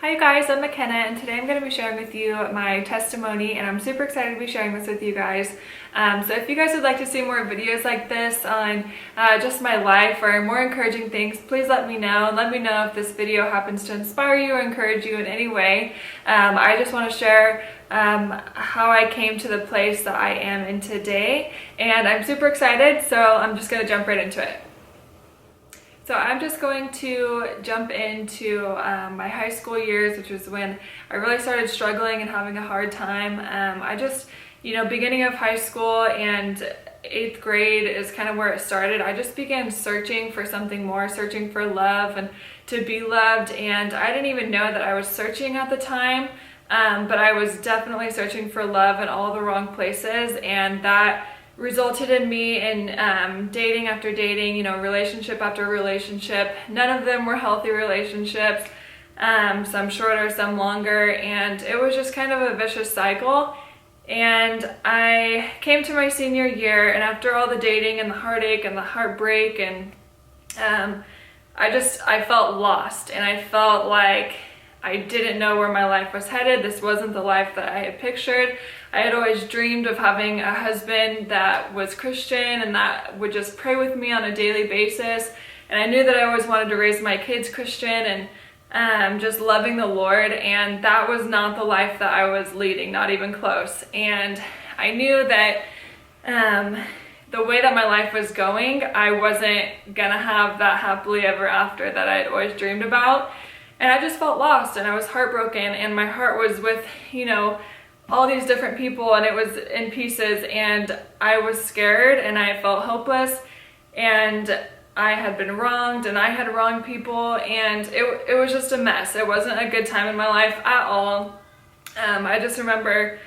Hi you guys, I'm Makenna and today I'm going to be sharing with you my testimony, and I'm super excited to be sharing this with you guys. So if you guys would like to see more videos like this on just my life or more encouraging things, please let me know. Let me know if this video happens to inspire you or encourage you in any way. I just want to share how I came to the place that I am in today, and I'm super excited, so I'm just going to jump right into it. So I'm just going to jump into my high school years, which was when I really started struggling and having a hard time. Beginning of high school and 8th grade is kind of where it started. I just began searching for something more, searching for love and to be loved. And I didn't even know that I was searching at the time, but I was definitely searching for love in all the wrong places. And that resulted in me in dating after dating, relationship after relationship. None of them were healthy relationships, some shorter, some longer, and it was just kind of a vicious cycle. And I came to my senior year, and after all the dating and the heartache and the heartbreak, and I felt lost, and I felt like I didn't know where my life was headed. This wasn't the life that I had pictured. I had always dreamed of having a husband that was Christian and that would just pray with me on a daily basis. And I knew that I always wanted to raise my kids Christian and just loving the Lord. And that was not the life that I was leading, not even close. And I knew that the way that my life was going, I wasn't gonna have that happily ever after that I had always dreamed about. And I just felt lost, and I was heartbroken, and my heart was with, all these different people, and it was in pieces, and I was scared, and I felt hopeless, and I had been wronged, and I had wronged people, and it was just a mess. It wasn't a good time in my life at all. I just remember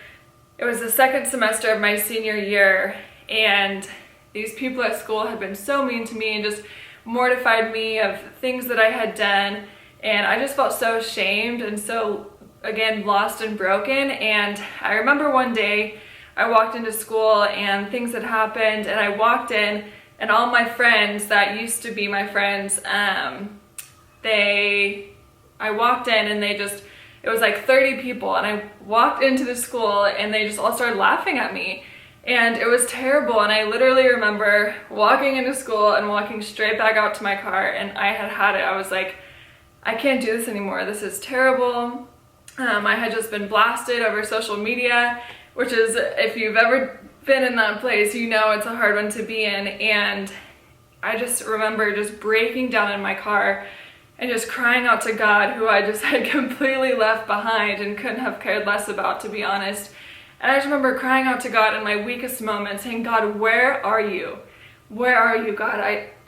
it was the second semester of my senior year, and these people at school had been so mean to me and just mortified me of things that I had done. And I just felt so ashamed and so, again, lost and broken. And I remember one day I walked into school and things had happened, and I walked in and all my friends that used to be my friends, I walked in and it was like 30 people, and I walked into the school and they just all started laughing at me. And it was terrible, and I literally remember walking into school and walking straight back out to my car, and I had it. I was like, I can't do this anymore. This is terrible. I had just been blasted over social media, which is, if you've ever been in that place, it's a hard one to be in. And I just remember just breaking down in my car and just crying out to God, who I just had completely left behind and couldn't have cared less about, to be honest. And I just remember crying out to God in my weakest moments, saying, God, where are you? Where are you, God?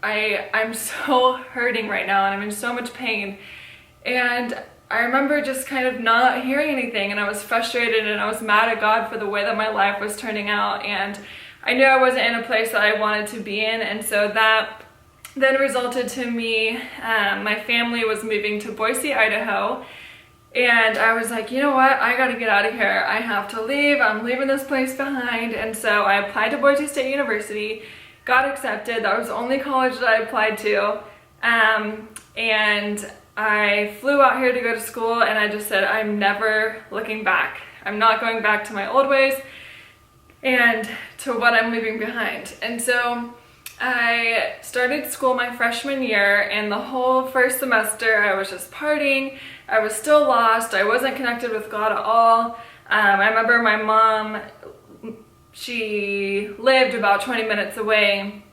I'm so hurting right now, and I'm in so much pain. And I remember just kind of not hearing anything, and I was frustrated, and I was mad at God for the way that my life was turning out. And I knew I wasn't in a place that I wanted to be in, and so that then resulted to me, my family was moving to Boise, Idaho. And I was like, you know what, I gotta get out of here. I have to leave. I'm leaving this place behind. And so I applied to Boise State University, got accepted. That was the only college that I applied to. And I flew out here to go to school, and I just said, I'm never looking back. I'm not going back to my old ways and to what I'm leaving behind. And so I started school my freshman year, and the whole first semester I was just partying. I was still lost. I wasn't connected with God at all. I remember my mom, she lived about 20 minutes away,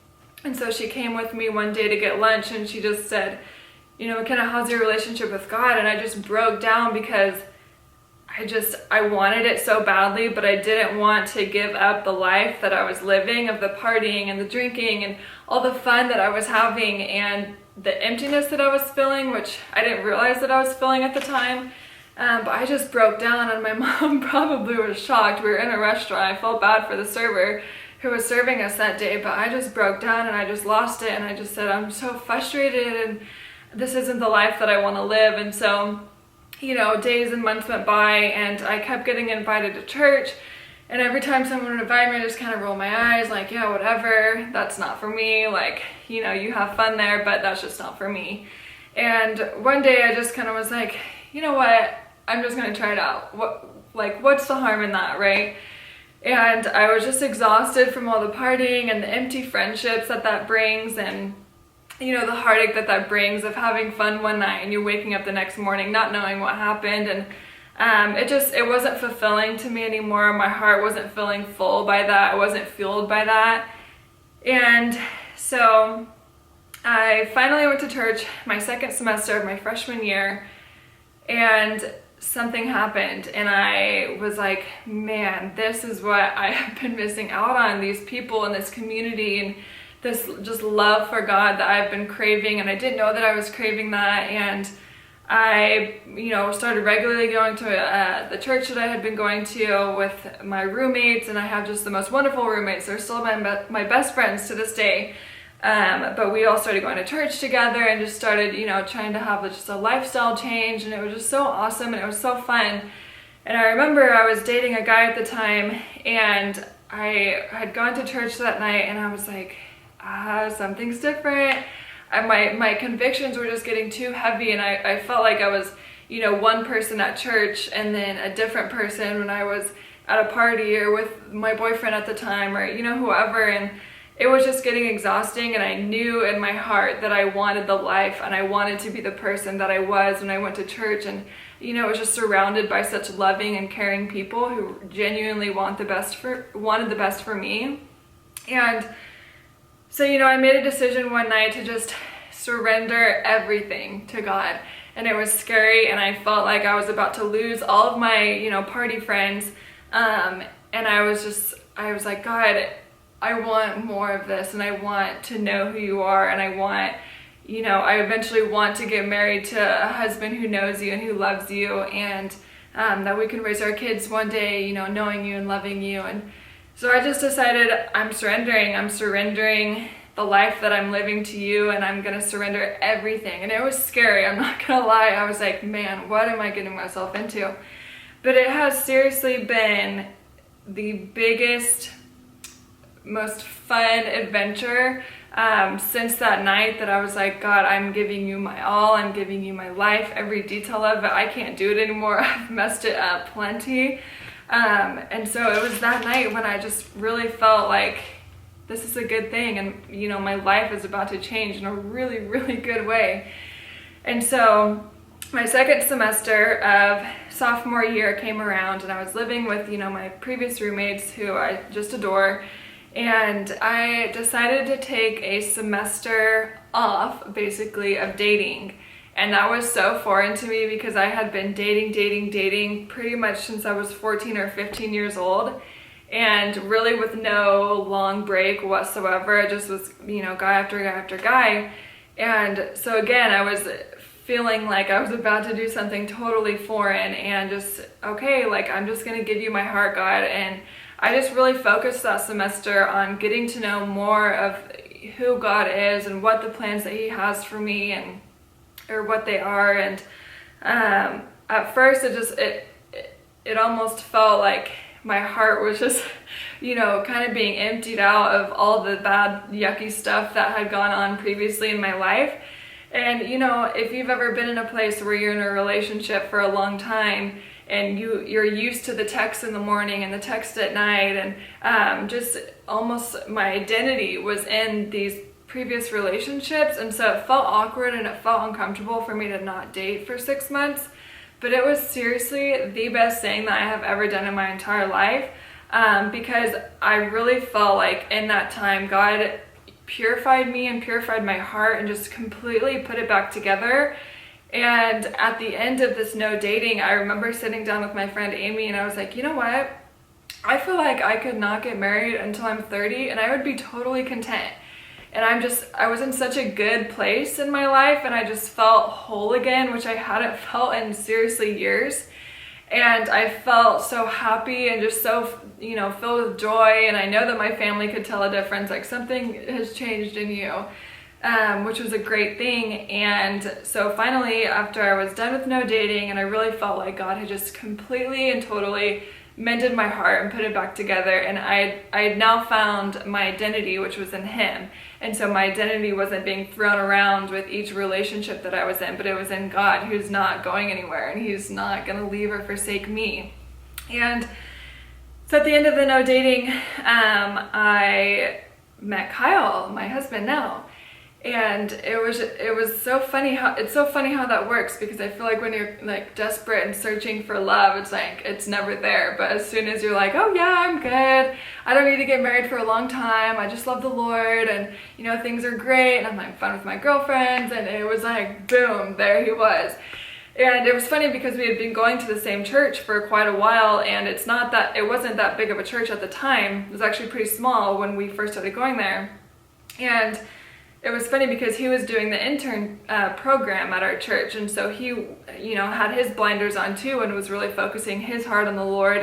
and so she came with me one day to get lunch, and she just said, Makenna, how's your relationship with God? And I just broke down because I wanted it so badly, but I didn't want to give up the life that I was living, of the partying and the drinking and all the fun that I was having, and the emptiness that I was feeling, which I didn't realize that I was feeling at the time. But I just broke down, and my mom probably was shocked. We were in a restaurant. I felt bad for the server who was serving us that day, but I just broke down, and I just lost it. And I just said, I'm so frustrated, and this isn't the life that I want to live. And so, days and months went by, and I kept getting invited to church. And every time someone would invite me, I just kind of roll my eyes like, yeah, whatever, that's not for me. Like, you have fun there, but that's just not for me. And one day I just kind of was like, you know what, I'm just gonna try it out. What's the harm in that, right? And I was just exhausted from all the partying and the empty friendships that brings, and you know, the heartache that brings of having fun one night and you're waking up the next morning not knowing what happened. And it wasn't fulfilling to me anymore. My heart wasn't feeling full by that. I wasn't fueled by that. And so I finally went to church my second semester of my freshman year, and something happened, and I was like, man, this is what I have been missing out on, these people in this community and this just love for God that I've been craving, and I didn't know that I was craving that. And I, you know, started regularly going to the church that I had been going to with my roommates, and I have just the most wonderful roommates. They're still my best friends to this day. But we all started going to church together and just started, you know, trying to have just a lifestyle change, and it was just so awesome and it was so fun. And I remember I was dating a guy at the time, and I had gone to church that night, and I was like, something's different. My convictions were just getting too heavy, and I felt like I was, you know, one person at church and then a different person when I was at a party or with my boyfriend at the time, or, you know, whoever. And it was just getting exhausting, and I knew in my heart that I wanted the life and I wanted to be the person that I was when I went to church. And, you know, I was just surrounded by such loving and caring people who genuinely wanted the best for me. And so, you know, I made a decision one night to just surrender everything to God. And it was scary, and I felt like I was about to lose all of my, you know, party friends. And I was like, God, I want more of this, and I want to know who you are, and I want, you know, I eventually want to get married to a husband who knows you and who loves you, and that we can raise our kids one day, you know, knowing you and loving you. And so I just decided I'm surrendering the life that I'm living to you, and I'm gonna surrender everything. And it was scary, I'm not gonna lie. I was like, man, what am I getting myself into? But it has seriously been the biggest, most fun adventure since that night, that I was like, God, I'm giving you my all. I'm giving you my life, every detail of it. I can't do it anymore. I've messed it up plenty. And so it was that night when I just really felt like this is a good thing, and, you know, my life is about to change in a really, really good way. And so my second semester of sophomore year came around, and I was living with, you know, my previous roommates who I just adore. And I decided to take a semester off, basically, of dating. And that was so foreign to me because I had been dating pretty much since I was 14 or 15 years old. And really with no long break whatsoever. It just was, you know, guy after guy after guy. And so again, I was feeling like I was about to do something totally foreign, and just, okay, like, I'm just gonna give you my heart, God. And I just really focused that semester on getting to know more of who God is and what the plans that He has for me, and or what they are. And at first it almost felt like my heart was just, you know, kind of being emptied out of all the bad, yucky stuff that had gone on previously in my life. And, you know, if you've ever been in a place where you're in a relationship for a long time, and you're used to the text in the morning and the text at night, and just almost my identity was in these previous relationships. And so it felt awkward and it felt uncomfortable for me to not date for 6 months. But it was seriously the best thing that I have ever done in my entire life, because I really felt like in that time God purified me and purified my heart and just completely put it back together. And at the end of this no dating, I remember sitting down with my friend Amy, and I was like, you know what? I feel like I could not get married until I'm 30, and I would be totally content. And I was in such a good place in my life, and I just felt whole again, which I hadn't felt in seriously years. And I felt so happy and just so, you know, filled with joy. And I know that my family could tell a difference, like something has changed in you. Which was a great thing. And so finally, after I was done with no dating, and I really felt like God had just completely and totally mended my heart and put it back together, and I had now found my identity, which was in him. And so my identity wasn't being thrown around with each relationship that I was in, but it was in God, who's not going anywhere, and he's not going to leave or forsake me. And so at the end of the no dating, I met Kyle, my husband now. And it was so funny how that works, because I feel like when you're like desperate and searching for love, it's like it's never there. But as soon as you're like, oh yeah, I'm good, I don't need to get married for a long time, I just love the Lord, and you know, things are great, and I'm having fun with my girlfriends, and it was like boom, there he was. And it was funny because we had been going to the same church for quite a while, and it wasn't that big of a church at the time. It was actually pretty small when we first started going there. And it was funny because he was doing the intern program at our church, and so he, you know, had his blinders on too and was really focusing his heart on the Lord.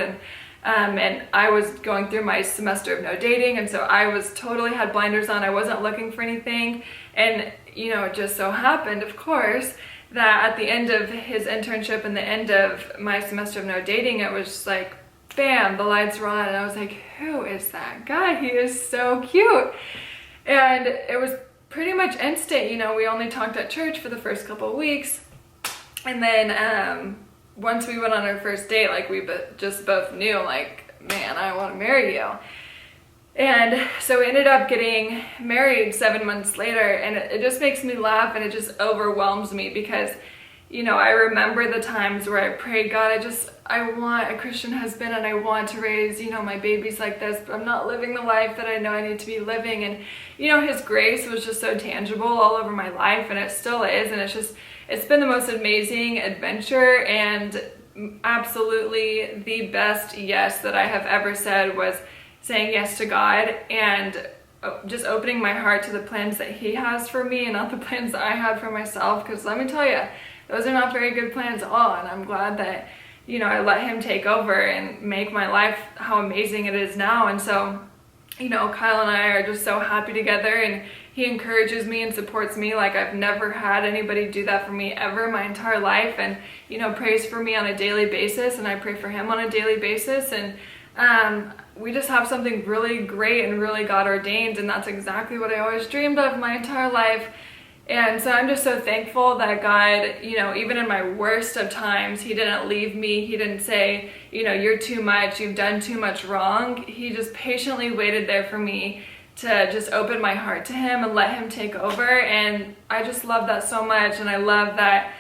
And I was going through my semester of no dating, and so I was totally had blinders on. I wasn't looking for anything, and you know, it just so happened, of course, that at the end of his internship and the end of my semester of no dating, it was just like, bam, the lights were on, and I was like, who is that guy? He is so cute. And it was pretty much instant. You know, we only talked at church for the first couple of weeks, and then once we went on our first date, like we just both knew, like, man, I want to marry you. And so we ended up getting married 7 months later, and it just makes me laugh, and it just overwhelms me because, you know, I remember the times where I prayed, God, I want a Christian husband, and I want to raise, you know, my babies like this, but I'm not living the life that I know I need to be living. And, you know, his grace was just so tangible all over my life, and it still is, and it's been the most amazing adventure, and absolutely the best yes that I have ever said was saying yes to God and just opening my heart to the plans that he has for me and not the plans that I had for myself. Because let me tell you, those are not very good plans at all. And I'm glad that, you know, I let him take over and make my life how amazing it is now. And so, you know, Kyle and I are just so happy together, and he encourages me and supports me like I've never had anybody do that for me ever my entire life, and, you know, prays for me on a daily basis, and I pray for him on a daily basis. And we just have something really great and really God ordained, and that's exactly what I always dreamed of my entire life. And so I'm just so thankful that God, you know, even in my worst of times, he didn't leave me. He didn't say, you know, you're too much, you've done too much wrong. He just patiently waited there for me to just open my heart to him and let him take over. And I just love that so much, and I love that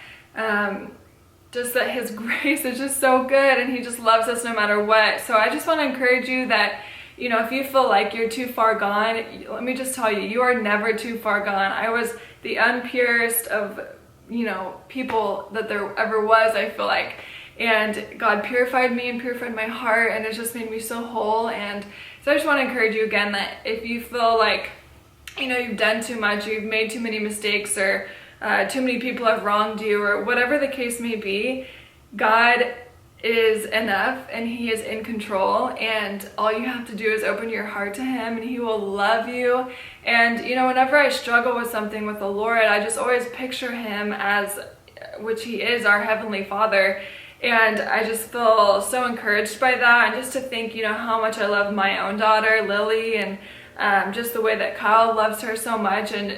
just that his grace is just so good, and he just loves us no matter what. So I just want to encourage you that, you know, if you feel like you're too far gone, let me just tell you, you are never too far gone. I was the unpurest of, you know, people that there ever was, I feel like. And God purified me and purified my heart, and it just made me so whole. And so I just want to encourage you again that if you feel like, you know, you've done too much, you've made too many mistakes, or too many people have wronged you, or whatever the case may be, God is enough, and he is in control, and all you have to do is open your heart to him, and he will love you. And, you know, whenever I struggle with something with the Lord, I just always picture him as, which he is, our Heavenly Father. And I just feel so encouraged by that, and just to think, you know, how much I love my own daughter, Lily, and just the way that Kyle loves her so much. And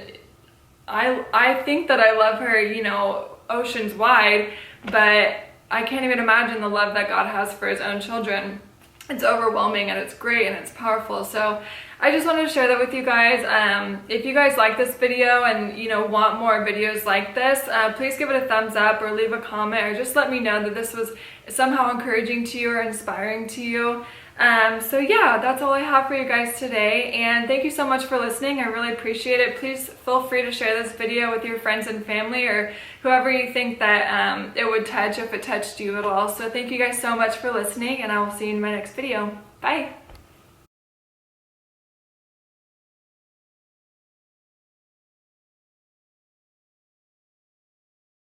I think that I love her, you know, oceans wide, but I can't even imagine the love that God has for his own children. It's overwhelming, and it's great, and it's powerful. So I just wanted to share that with you guys. If you guys like this video and, you know, want more videos like this, please give it a thumbs up or leave a comment, or just let me know that this was somehow encouraging to you or inspiring to you. So yeah, that's all I have for you guys today, and thank you so much for listening. I really appreciate it. Please feel free to share this video with your friends and family, or whoever you think that it would touch, if it touched you at all. So thank you guys so much for listening, and I will see you in my next video. Bye!